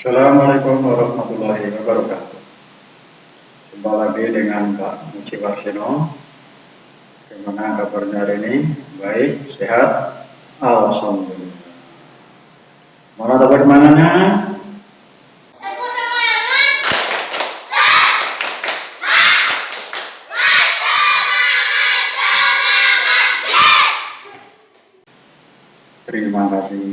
Assalamualaikum warahmatullahi wabarakatuh. Jumpa lagi dengan Pak Muci Warsino. Bagaimana kabarnya hari ini? Baik, sehat? Alhamdulillah. Mana tepuk semangatnya? Terima kasih.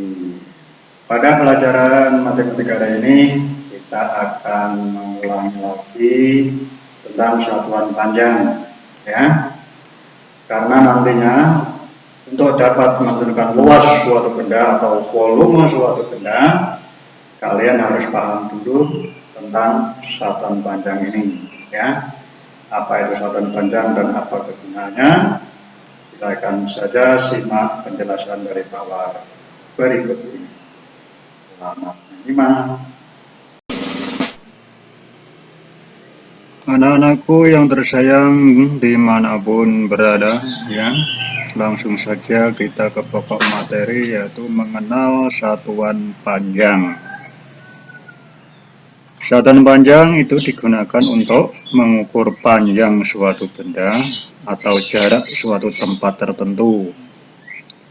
Pada pelajaran matematika hari ini kita akan mengulangi lagi tentang satuan panjang, ya. Karena nantinya untuk dapat menentukan luas suatu benda atau volume suatu benda, kalian harus paham dulu tentang satuan panjang ini, ya. Apa itu satuan panjang dan apa kegunaannya? Silakan saja simak penjelasan dari Pak War berikut ini. Selamat menyimak. Anak-anakku yang tersayang dimanapun berada, ya, langsung saja kita ke pokok materi, yaitu mengenal satuan panjang. Satuan panjang itu digunakan untuk mengukur panjang suatu benda atau jarak suatu tempat tertentu.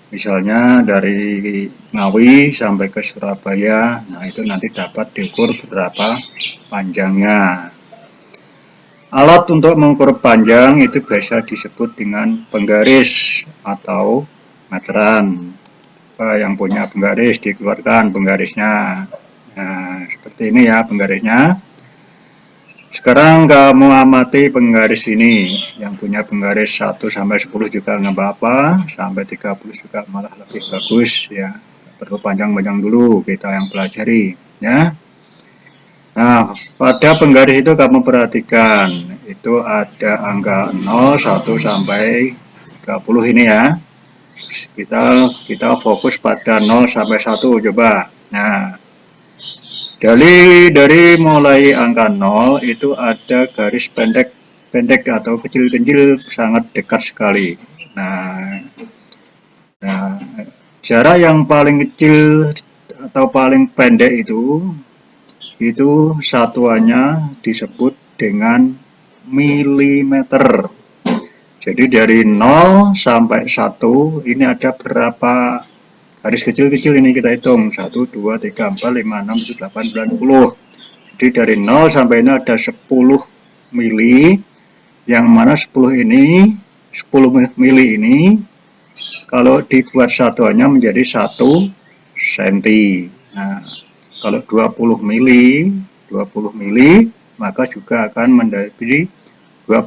Misalnya dari Ngawi sampai ke Surabaya, nah itu nanti dapat diukur berapa panjangnya. Alat untuk mengukur panjang itu biasa disebut dengan penggaris atau meteran. Yang punya penggaris dikeluarkan penggarisnya. Nah, seperti ini ya penggarisnya. Sekarang kamu amati penggaris ini. Yang punya penggaris 1 sampai 10 juga nggak apa-apa, sampai 30 juga malah lebih bagus ya. Perlu panjang-panjang dulu kita yang pelajari ya. Nah, pada penggaris itu kamu perhatikan, itu ada angka 0, 1 sampai 30 ini ya. Kita fokus pada 0 sampai 1 coba. Nah, dari mulai angka 0 itu ada garis pendek atau kecil-kecil sangat dekat sekali. Nah, jarak yang paling kecil atau paling pendek itu satuannya disebut dengan milimeter. Jadi dari 0 sampai 1 ini ada berapa garis kecil-kecil ini kita hitung. 1, 2, 3, 4, 5, 6, 7, 8, 9, 10. Jadi dari 0 sampai ini ada 10 mili. Yang mana 10 mili ini kalau dibuat satuannya menjadi 1 senti. Nah, kalau 20 mili maka juga akan menjadi 2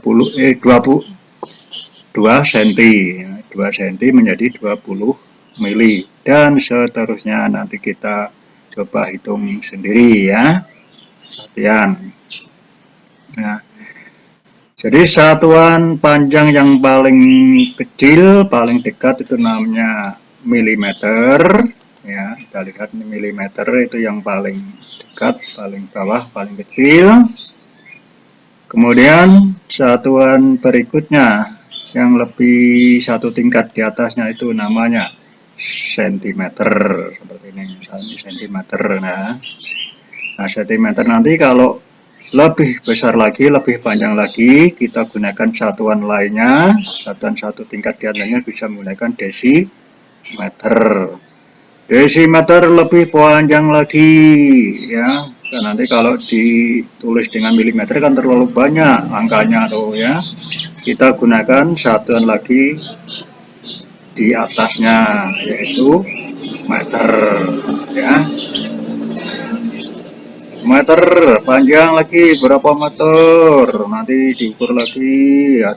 senti. 2 senti menjadi 20 mili dan seterusnya, nanti kita coba hitung sendiri ya. Latihan. Nah, jadi satuan panjang yang paling kecil, paling dekat itu namanya milimeter. Ya, kita lihat milimeter itu yang paling dekat, paling bawah, paling kecil. Kemudian satuan berikutnya yang lebih satu tingkat di atasnya itu namanya sentimeter, seperti ini misalnya sentimeter. Nah, sentimeter nanti kalau lebih besar lagi, lebih panjang lagi, kita gunakan satuan lainnya, satuan satu tingkat di atasnya bisa menggunakan desimeter. Desimeter lebih panjang lagi ya. Dan nanti kalau ditulis dengan milimeter kan terlalu banyak angkanya tuh ya. Kita gunakan satuan lagi di atasnya, yaitu meter ya. Meter panjang lagi berapa meter, nanti diukur lagi ya.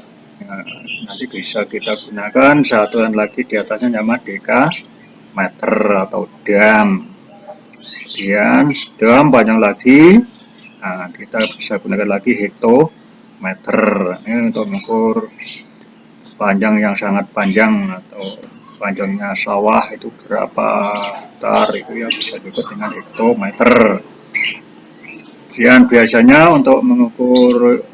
Nanti bisa kita gunakan satuan lagi di atasnya nama dekameter atau dam. Kemudian dam panjang lagi, nah kita bisa gunakan lagi hektometer. Ini untuk mengukur panjang yang sangat panjang atau panjangnya sawah itu berapa hektar, itu ya bisa disebut dengan hektometer. Kemudian biasanya untuk mengukur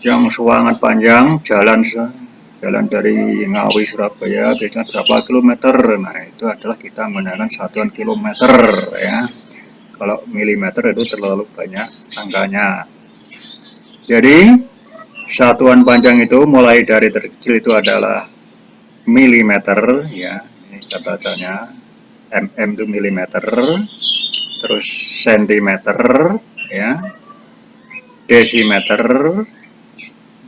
yang sangat panjang, jalan dari Ngawi Surabaya biasanya berapa kilometer. Nah, itu adalah kita menggunakan satuan kilometer ya. Kalau milimeter itu terlalu banyak angkanya. Jadi satuan panjang itu mulai dari terkecil itu adalah milimeter, ya. Ini catatannya, mm itu milimeter, terus sentimeter, ya, desimeter,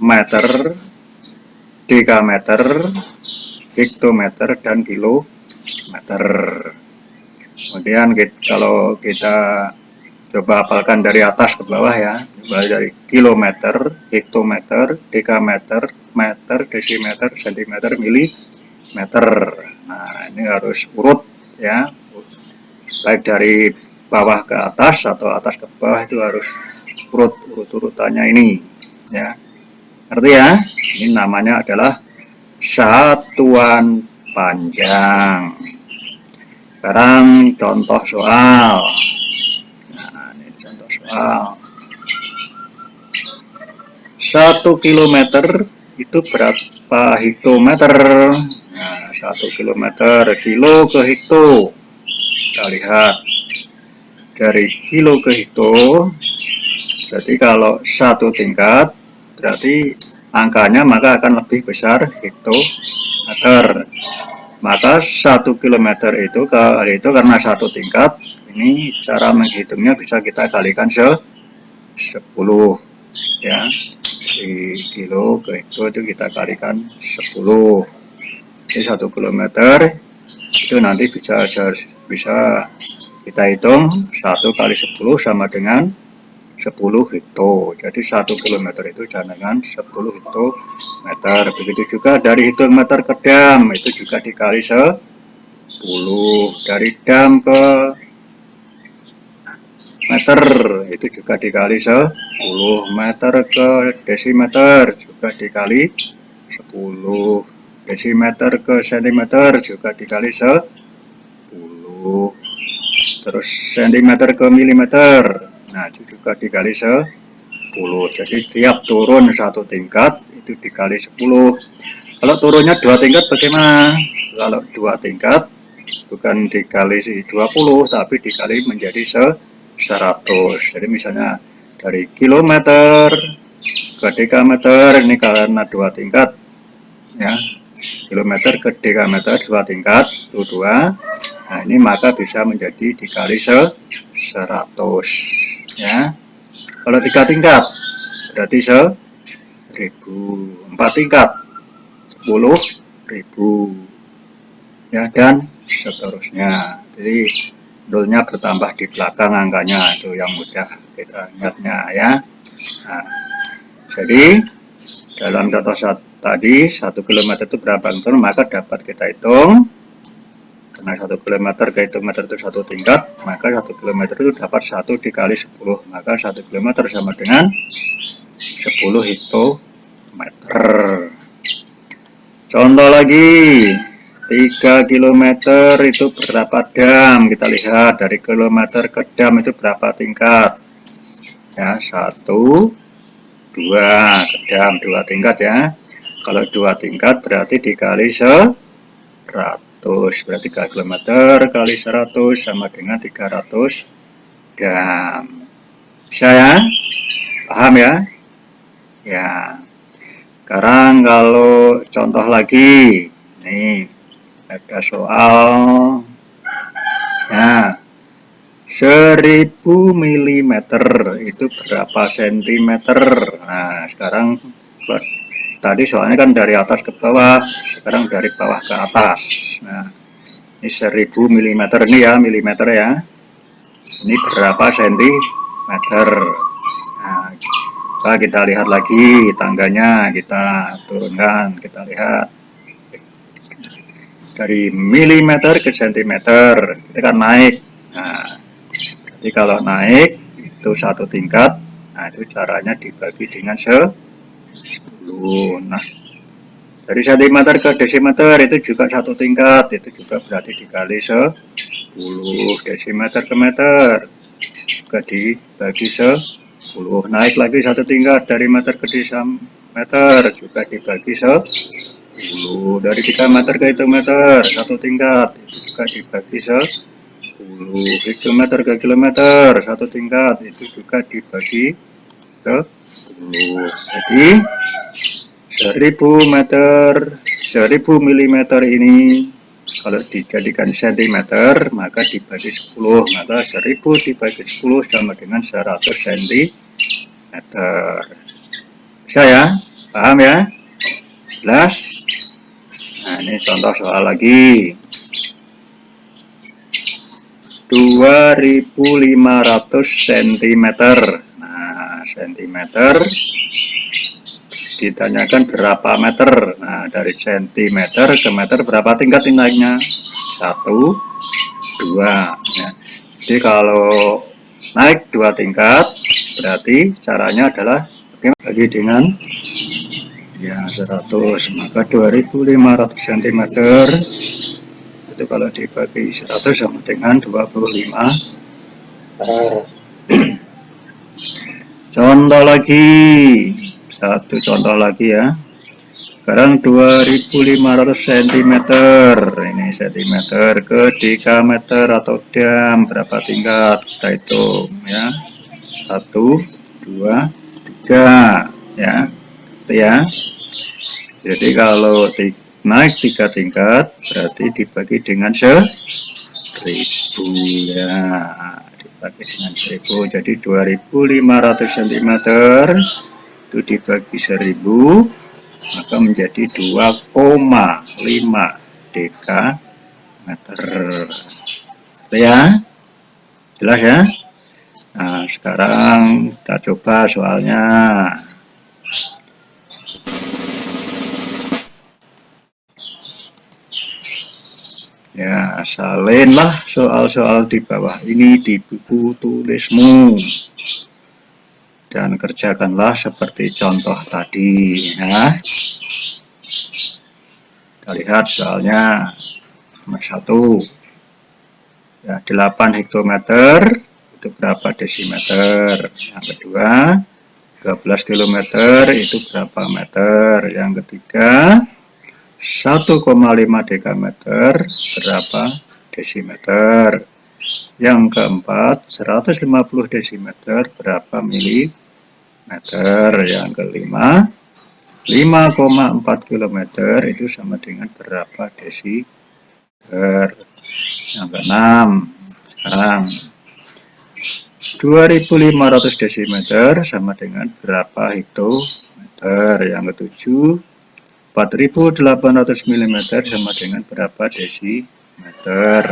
meter, dekameter, hektometer, dan kilometer. Kemudian kalau kita coba hafalkan dari atas ke bawah, ya, mulai dari kilometer, hektometer, dekameter, meter, desimeter, sentimeter, milimeter. Nah, ini harus urut, ya, baik dari bawah ke atas atau atas ke bawah itu harus urut-urutannya ini, ya. Ngerti ya? Ini namanya adalah satuan panjang. Sekarang contoh soal. Nah, ini contoh soal. 1 kilometer itu berapa hektometer? Nah, 1 kilometer, kilo ke hekto. Kita lihat dari kilo ke hekto. Berarti kalau 1 tingkat, berarti angkanya maka akan lebih besar hektometer. Maka 1 kilometer itu karena 1 tingkat, ini cara menghitungnya bisa kita kalikan 10, ya. Di kilo ke hekto itu kita kalikan 10. Jadi 1 kilometer itu nanti bisa kita hitung 1 kali 10 sama dengan 10 hekto. Jadi 1 kilometer itu sama dengan 10 hektometer. Begitu juga dari hektometer ke dam, itu juga dikali 10. Dari dam ke meter, itu juga dikali 10. Meter ke desimeter juga dikali 10. Desimeter ke sentimeter juga dikali 10. Terus sentimeter ke milimeter, nah itu juga dikali 10. Jadi tiap turun 1 tingkat itu dikali 10. Kalau turunnya 2 tingkat bagaimana? Kalau 2 tingkat bukan dikali 20 tapi dikali menjadi 100. Jadi misalnya dari kilometer ke dekameter, ini karena 2 tingkat, ya. Kilometer ke dekameter 2 tingkat itu 2. Nah, ini maka bisa menjadi dikali 100, ya. Kalau 3 tingkat berarti 1000, 4 tingkat 10.000, ya, dan seterusnya. Jadi nolnya bertambah di belakang angkanya, itu yang mudah kita ingatnya, ya. Nah, jadi dalam contoh tadi 1 km itu berapa meter, maka dapat kita hitung. Karena 1 km ke hektometer itu 1 tingkat, maka 1 km itu dapat 1 dikali 10. Maka 1 km sama dengan 10 hektometer. Contoh lagi, 3 km itu berapa dam? Kita lihat dari kilometer ke dam itu berapa tingkat? Ya, 1, 2, ke dam 2 tingkat, ya. Kalau 2 tingkat berarti dikali 100, berarti 3 km kali 100 sama dengan 300 dam. Bisa, ya? Paham, ya? Ya. Sekarang kalau contoh lagi, nih ada soal, nah, 1000 mm itu berapa sentimeter? Nah, sekarang tadi soalnya kan dari atas ke bawah, sekarang dari bawah ke atas. Nah, ini 1000 mm ini, ya, milimeter, ya. Ini berapa sentimeter? Nah, kita lihat lagi tangganya, kita turunkan, kita lihat dari milimeter ke sentimeter, kita kan naik. Nah, berarti kalau naik itu 1 tingkat, nah itu caranya dibagi dengan 10. Nah, dari sentimeter ke desimeter itu juga 1 tingkat, itu juga berarti dikali 10. Desimeter ke meter juga dibagi 10. Naik lagi 1 tingkat dari meter ke desimeter juga dibagi 10. Dari 3 meter ke hektometer 1 tingkat itu juga dibagi 10. 10 kilometer ke kilometer, satu tingkat itu juga dibagi ke 10. Jadi 1000 meter, 1000 milimeter ini kalau dijadikan sentimeter maka dibagi 10, maka 1000 dibagi 10 sama dengan 100 cm. Bisa ya? Paham ya? Jelas? Nah, ini contoh soal lagi. 2500 cm. Nah, cm ditanyakan berapa meter. Nah, dari centimeter ke meter berapa tingkat naiknya? 1, 2 ya. Jadi kalau naik 2 tingkat berarti caranya adalah bagi dengan ya 100, maka 2500 cm itu kalau dibagi 100 sama dengan 25. Contoh lagi, satu contoh lagi ya. Sekarang 2500 cm, ini cm ke diameter atau diam berapa tingkat? Kita hitung ya. 1, 2, 3 ya. Itu ya. Jadi kalau naik 3 tingkat berarti dibagi dengan 1000 ya. Dibagi dengan 1000, jadi 2500 cm itu dibagi 1000 maka menjadi 2,5 dekameter. Itu ya, jelas ya. Nah, sekarang kita coba soalnya. Ya, salinlah soal-soal di bawah ini di buku tulismu dan kerjakanlah seperti contoh tadi ya. Kita lihat soalnya nomor 1 ya, 8 hektometer itu berapa desimeter. Yang kedua 12 kilometer itu berapa meter. Yang ketiga 1,5 dekameter berapa desimeter. Yang keempat 150 desimeter berapa milimeter. Yang kelima 5,4 kilometer itu sama dengan berapa desimeter. Yang keenam sekarang 2500 desimeter sama dengan berapa hektometer. Yang ketujuh 4800 mm sama dengan berapa desimeter.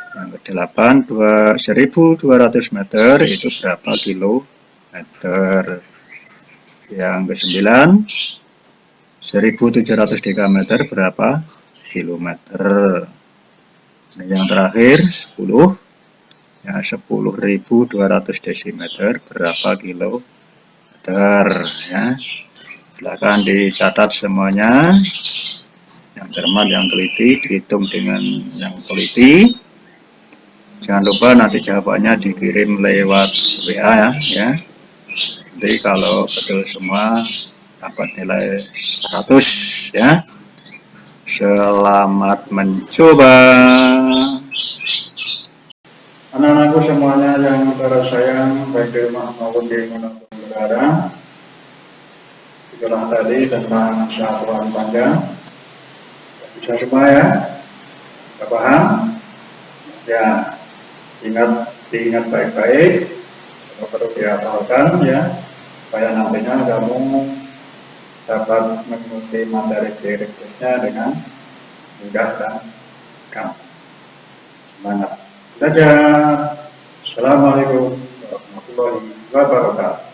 Yang kedelapan 1200 meter itu berapa kilometer. Yang kesembilan 1700 dekameter berapa kilometer. Nah, yang terakhir 10 ya, 10.200 desimeter berapa kilometer ya. Silakan dicatat semuanya, yang cermat, yang teliti, dihitung dengan yang teliti. Jangan lupa nanti jawabannya dikirim lewat WA ya. Jadi kalau betul semua dapat nilai 100 ya. Selamat mencoba. Anak-anakku semuanya yang tersayang, baik di rumah maupun di manapun berada, itulah tadi tentang satuan panjang. Bisa semua ya? Sudah paham? Ya, diingat baik-baik, perlu dihafalkan ya, supaya nantinya kamu dapat mengikuti materi berikutnya dengan mudah dan gampang. Semangat belajar. Assalamualaikum warahmatullahi wabarakatuh.